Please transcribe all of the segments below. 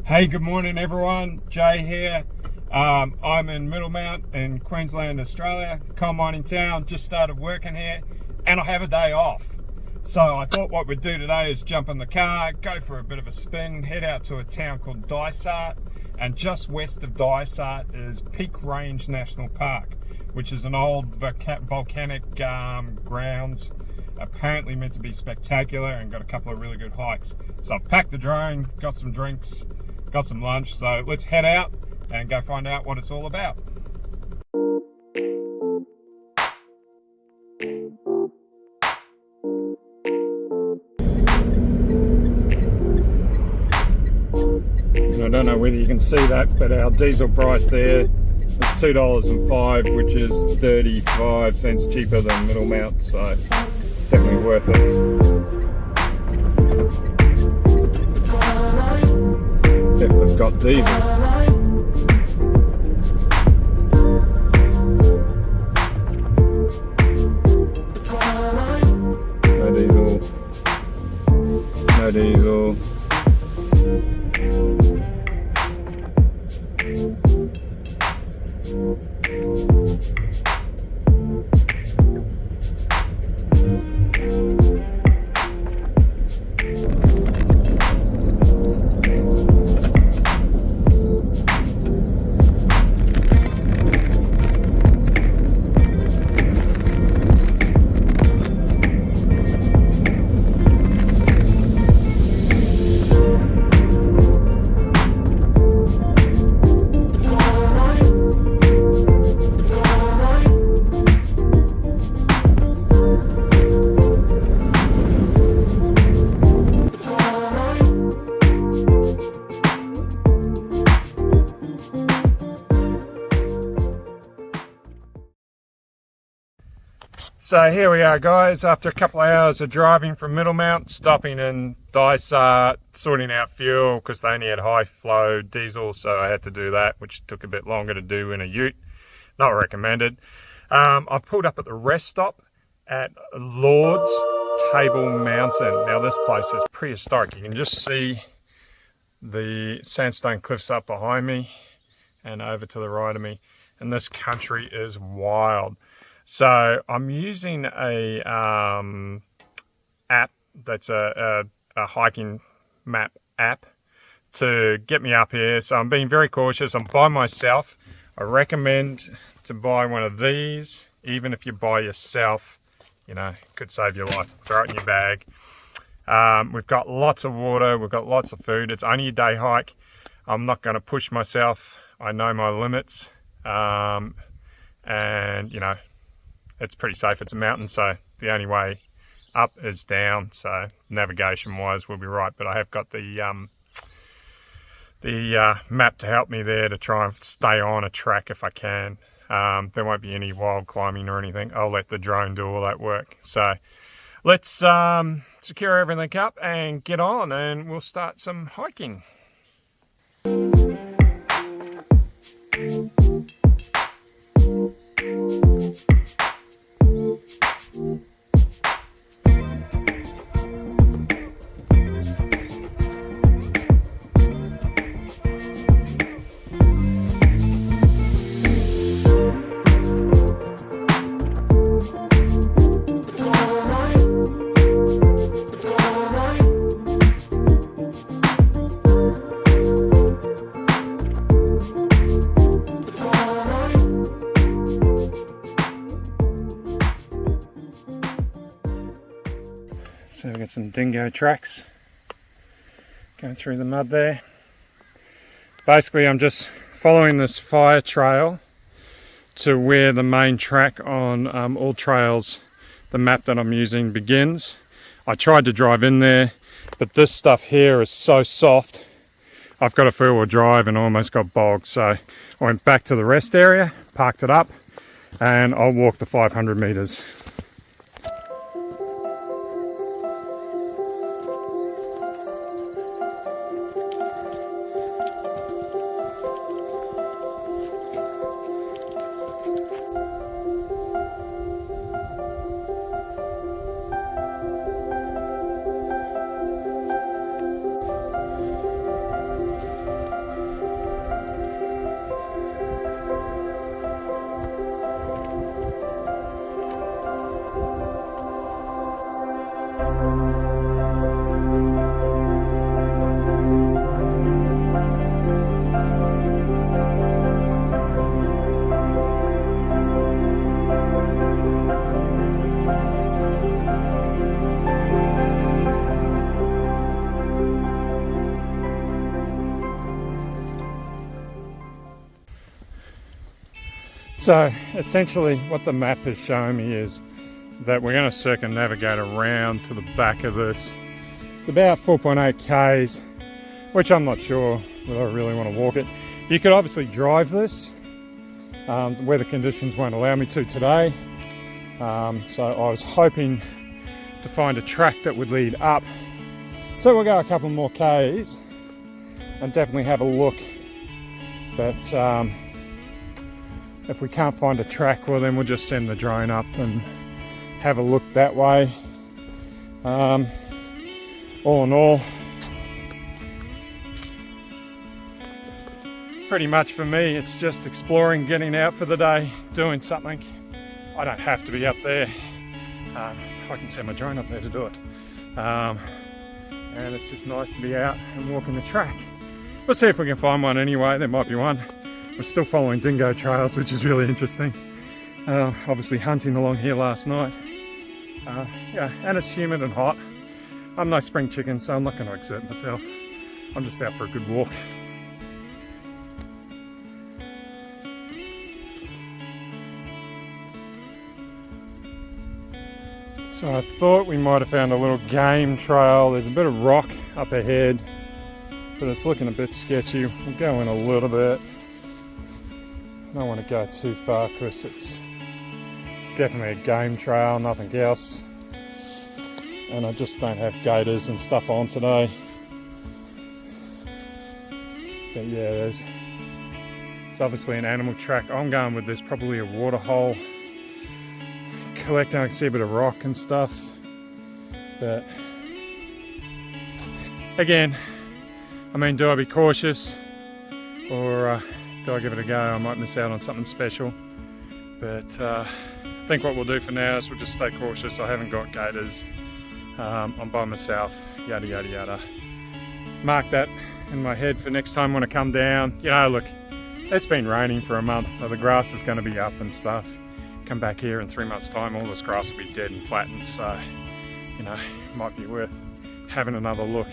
Hey, good morning everyone. Jay here. I'm in Middlemount in Queensland, Australia, coal mining town. Just started working here and I have a day off. So I thought what we'd do today is jump in the car, go for a bit of a spin, head out to a town called Dysart. And just west of Dysart is Peak Range National Park, which is an old volcanic grounds. Apparently meant to be spectacular and got a couple of really good hikes. So I've packed the drone, got some drinks, got some lunch, so let's head out and go find out what it's all about. And I don't know whether you can see that, but our diesel price there is $2.05, which is 35 cents cheaper than Middlemount, so definitely worth it. If they've got diesel. No diesel. So here we are, guys, after a couple of hours of driving from Middlemount, stopping in Dysart, sorting out fuel because they only had high flow diesel, so I had to do that, which took a bit longer to do in a ute. Not recommended. I've pulled up at the rest stop at Lord's Table Mountain. Now this place is prehistoric. You can just see the sandstone cliffs up behind me and over to the right of me, and this country is wild. So I'm using a app that's a hiking map app to get me up here. So I'm being very cautious. I'm by myself. I recommend to buy one of these. Even if you're by yourself, you know, it could save your life. Throw it in your bag. We've got lots of water. We've got lots of food. It's only a day hike. I'm not going to push myself. I know my limits. And, you know, it's pretty safe. It's a mountain, so the only way up is down, so navigation wise we'll be right. But I have got the map to help me there to try and stay on a track if I can. There won't be any wild climbing or anything. I'll let the drone do all that work. So let's secure everything up and get on, and we'll start some hiking. So we've got some dingo tracks going through the mud there. Basically I'm just following this fire trail to where the main track on all trails, the map that I'm using, begins. I tried to drive in there, but this stuff here is so soft. I've got a four-wheel drive and almost got bogged, so I went back to the rest area, parked it up, and I'll walk the 500 meters. So essentially what the map has shown me is that we're going to circumnavigate around to the back of this. It's about 4.8 k's, which I'm not sure whether I really want to walk it. You could obviously drive this. Weather conditions won't allow me to today. So I was hoping to find a track that would lead up. So we'll go a couple more k's and definitely have a look. But if we can't find a track, well then we'll just send the drone up and have a look that way. All in all, pretty much for me it's just exploring, getting out for the day, doing something. I don't have to be up there. I can send my drone up there to do it. And it's just nice to be out and walking the track. We'll see if we can find one anyway. There might be one. We're still following dingo trails, which is really interesting. Obviously hunting along here last night. Yeah, and it's humid and hot. I'm no spring chicken, so I'm not going to exert myself. I'm just out for a good walk. So I thought we might have found a little game trail. There's a bit of rock up ahead, but it's looking a bit sketchy. We'll go in a little bit. I don't want to go too far because it's definitely a game trail, nothing else. And I just don't have gaiters and stuff on today. But yeah, it's obviously an animal track. I'm going with this, probably a water hole. Collecting, I can see a bit of rock and stuff. But again, I mean, do I be cautious or do I give it a go? I might miss out on something special. But I think what we'll do for now is we'll just stay cautious. I haven't got gaiters. I'm by myself, yada yada yada. Mark that in my head for next time when I come down. You know, look, it's been raining for a month, so the grass is going to be up and stuff. Come back here in 3 months' time, all this grass will be dead and flattened, so, you know, it might be worth having another look.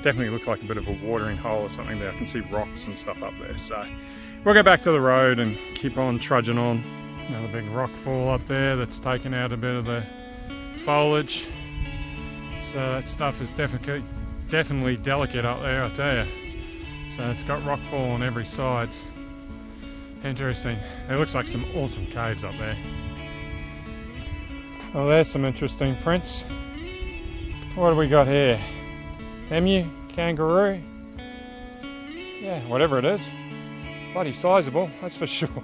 Definitely looks like a bit of a watering hole or something there. I can see rocks and stuff up there, so we'll go back to the road and keep on trudging on. Another big rock fall up there that's taken out a bit of the foliage. So that stuff is definitely delicate up there, I tell you. So it's got rock fall on every side. Interesting. There looks like some awesome caves up there. Oh, there's some interesting prints. What do we got here? Emu? Kangaroo? Yeah, whatever it is. Bloody sizable, that's for sure.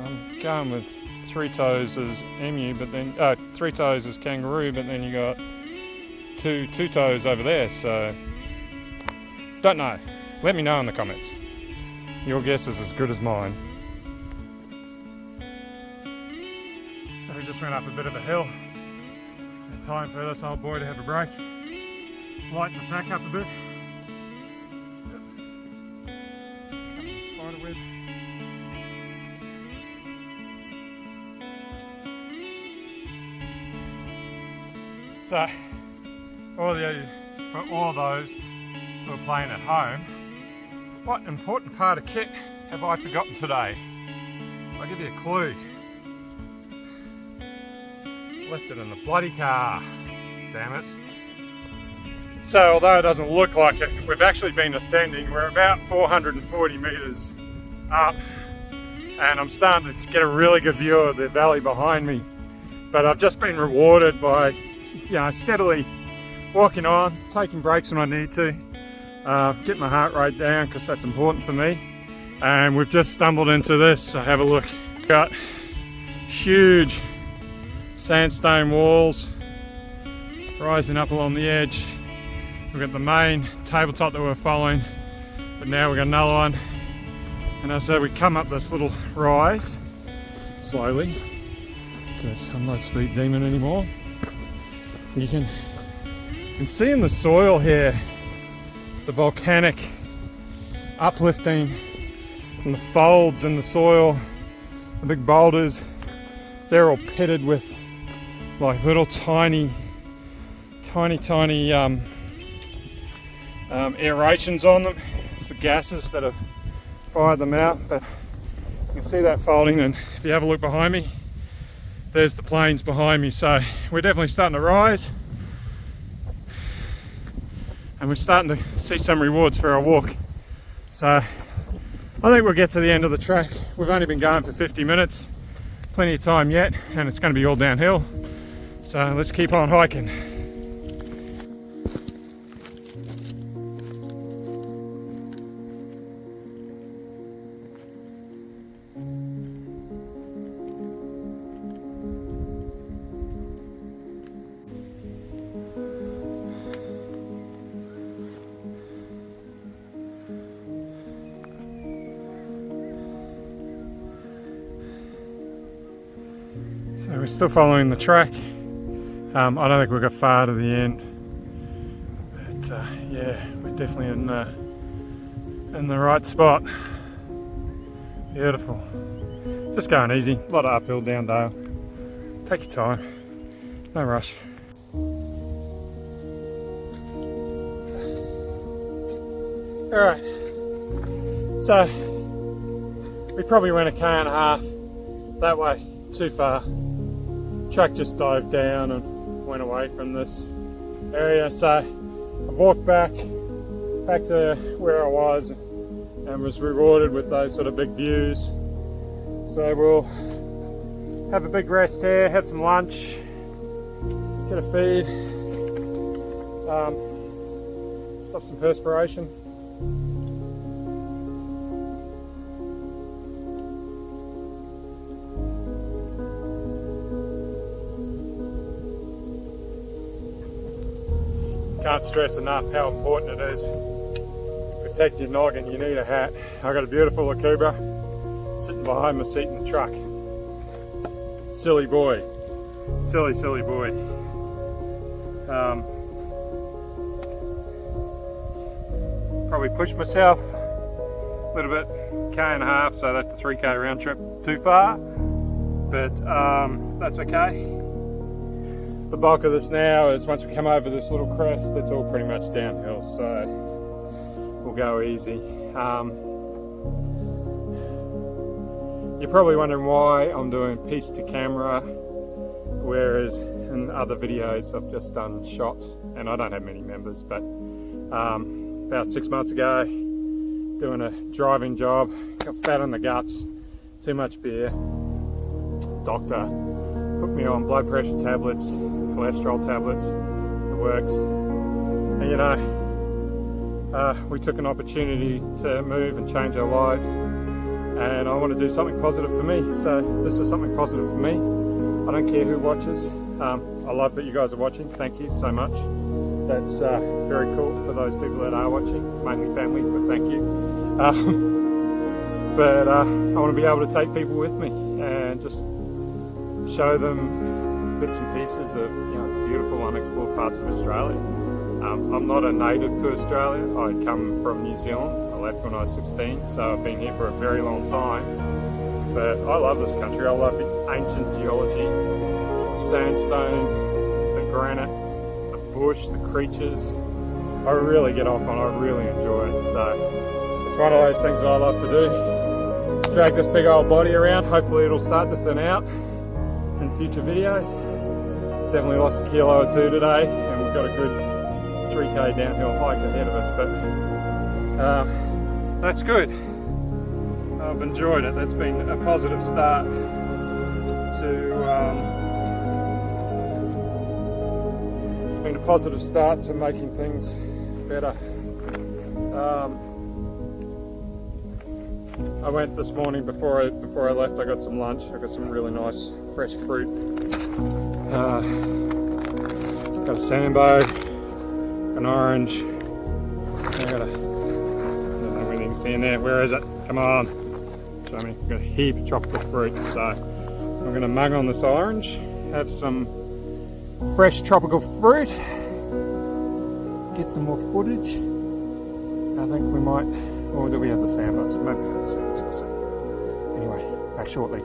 I'm going with 3 toes as emu, but then 3 toes as kangaroo, but then you got two toes over there, so don't know. Let me know in the comments. Your guess is as good as mine. So we just went up a bit of a hill. So time for this old boy to have a break. Lighten the pack up a bit. Spider web. So, for all those who are playing at home, what important part of kit have I forgotten today? I'll give you a clue. Left it in the bloody car. Damn it. So although it doesn't look like it, we've actually been ascending. We're about 440 meters up and I'm starting to get a really good view of the valley behind me. But I've just been rewarded by, you know, steadily walking on, taking breaks when I need to. Get my heart rate down because that's important for me. And we've just stumbled into this, so have a look. Got huge sandstone walls rising up along the edge. We've got the main tabletop that we're following, but now we've got another one. And as I said, we come up this little rise slowly because I'm not speed demon anymore. You can see in the soil here the volcanic uplifting and the folds in the soil, the big boulders, they're all pitted with like little tiny aerations on them. It's the gases that have fired them out, but can see that folding, and if you have a look behind me, there's the plains behind me. So we're definitely starting to rise, and we're starting to see some rewards for our walk. So I think we'll get to the end of the track. We've only been going for 50 minutes, plenty of time yet, and it's going to be all downhill. So let's keep on hiking. So we're still following the track. I don't think we'll go far to the end, but yeah, we're definitely in the right spot. Beautiful. Just going easy. A lot of uphill, down dale. Take your time. No rush. All right. So we probably went 1.5 km that way. Too far. Track just dived down and went away from this area, so I walked back to where I was and was rewarded with those sort of big views. So we'll have a big rest here, have some lunch, get a feed, stop some perspiration. Can't stress enough how important it is to protect your noggin. You need a hat. I've got a beautiful Akubra sitting behind my seat in the truck. Silly boy. Silly boy. Probably pushed myself a little bit, 1.5 km, so that's a 3 km round trip. Too far, but that's okay. The bulk of this now is once we come over this little crest, it's all pretty much downhill, so we'll go easy. You're probably wondering why I'm doing piece to camera, whereas in other videos I've just done shots, and I don't have many members, but about 6 months ago, doing a driving job, got fat on the guts, too much beer, doctor put me on blood pressure tablets, cholesterol tablets, the works. And you know, we took an opportunity to move and change our lives, and I want to do something positive for me. So this is something positive for me. I don't care who watches. I love that you guys are watching. Thank you so much. That's very cool for those people that are watching, mainly family, but thank you. But I want to be able to take people with me and just show them bits and pieces of beautiful unexplored parts of Australia. I'm not a native to Australia. I come from New Zealand. I left when I was 16, so I've been here for a very long time. But I love this country. I love the ancient geology, the sandstone, the granite, the bush, the creatures. I really get off on. I really enjoy it. So it's one of those things that I love to do. Drag this big old body around. Hopefully it'll start to thin out in future videos. Definitely lost a kilo or two today, and we've got a good 3k downhill hike ahead of us, but that's good. I've enjoyed it. That's been a positive start it's been a positive start to making things better. I went this morning before I left. I got some lunch. I got some really nice fresh fruit. Got a sambo, an orange. I don't know if anything's in there. Where is it? Come on, show me. I've got a heap of tropical fruit. So I'm going to mug on this orange. Have some fresh tropical fruit. Get some more footage. I think we might. Or do we have the sandbox? Maybe we have the sandbox. We'll see. Anyway, back shortly.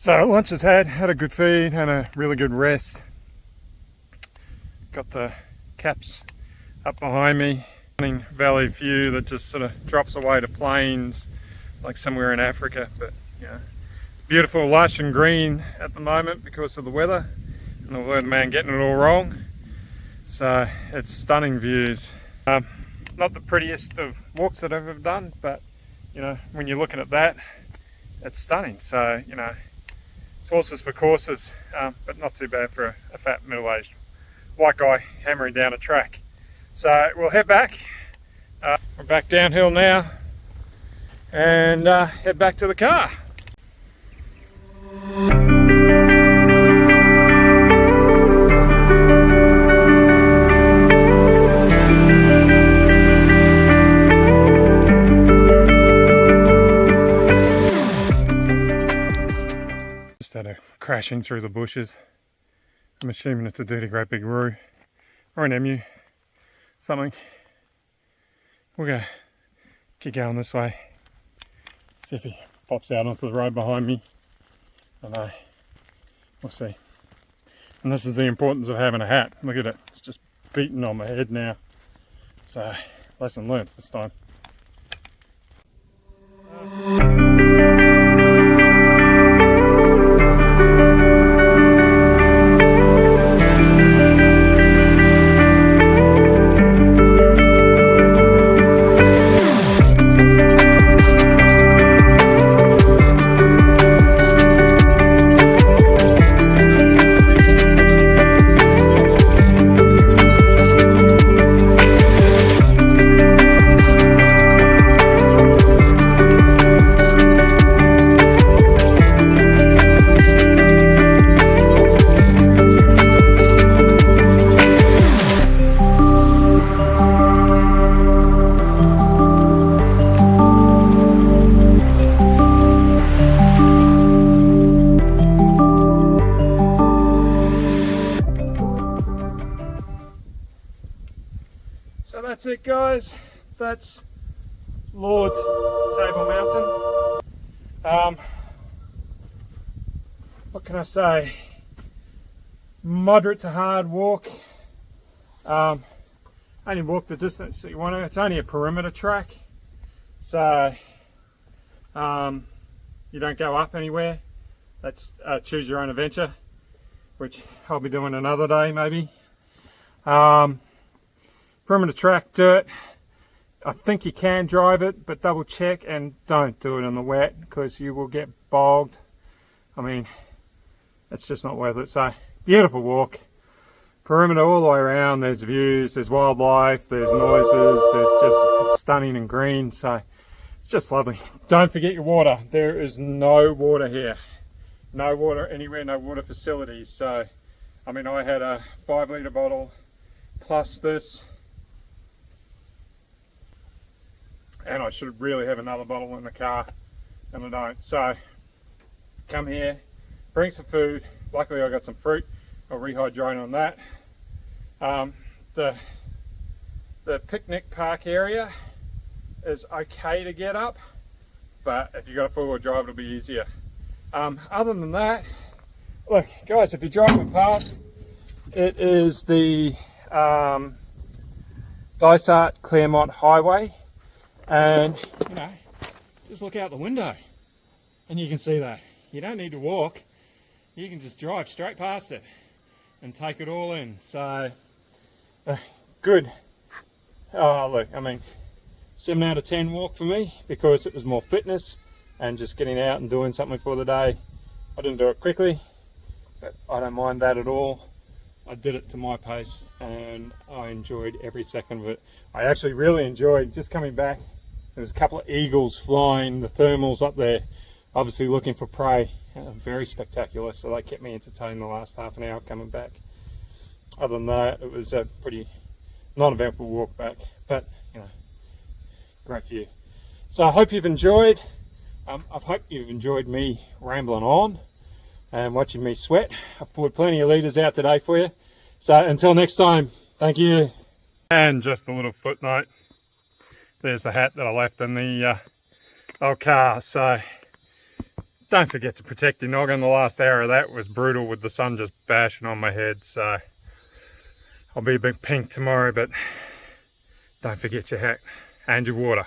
So lunch is had a good feed and a really good rest. Got the caps up behind me. Valley view that just sort of drops away to plains like somewhere in Africa, but yeah, it's beautiful, lush and green at the moment because of the weather and the weatherman getting it all wrong. So it's stunning views. Not the prettiest of walks that I've ever done, but you know, when you're looking at that, it's stunning. So you know, it's horses for courses, but not too bad for a fat middle-aged white guy hammering down a track. So we'll head back. We're back downhill now and head back to the car. Just had a crashing through the bushes. I'm assuming it's a dirty great big roo or an emu, something. We're gonna keep going this way, see if he pops out onto the road behind me. I know, we'll see. And this is the importance of having a hat. Look at it, it's just beating on my head now. So, lesson learned this time. So that's it, guys. That's Lord's Table Mountain. What can I say? Moderate to hard walk. Only walk the distance that you want to. It's only a perimeter track, so you don't go up anywhere. That's choose your own adventure, which I'll be doing another day maybe. Perimeter track, dirt. I think you can drive it, but double check and don't do it in the wet because you will get bogged. I mean, it's just not worth it. So, beautiful walk. Perimeter all the way around. There's views, there's wildlife, there's noises, it's stunning and green. So, it's just lovely. Don't forget your water. There is no water here. No water anywhere, no water facilities. So, I mean, I had a 5-litre bottle plus this. And I should really have another bottle in the car, and I don't. So come here, bring some food. Luckily I got some fruit. I'll rehydrate on that. The picnic park area is okay to get up, but if you've got a 4-wheel drive it'll be easier. Other than that, look guys, if you're driving past, it is the Dysart Claremont Highway. And you know, just look out the window and you can see that. You don't need to walk, you can just drive straight past it and take it all in. So good. Oh look, I mean 7 out of 10 walk for me because it was more fitness and just getting out and doing something for the day. I didn't do it quickly, but I don't mind that at all. I did it to my pace and I enjoyed every second of it. I actually really enjoyed just coming back. There was a couple of eagles flying, the thermals up there, obviously looking for prey. Very spectacular, so they kept me entertained the last half an hour coming back. Other than that, it was a pretty non-eventful walk back, but you know, great view. So I hope you've enjoyed. I hope you've enjoyed me rambling on and watching me sweat. I've poured plenty of litres out today for you. So until next time, thank you. And just a little footnote. There's the hat that I left in the old car. So don't forget to protect your noggin. The last hour of that was brutal with the sun just bashing on my head, so I'll be a bit pink tomorrow, but don't forget your hat and your water.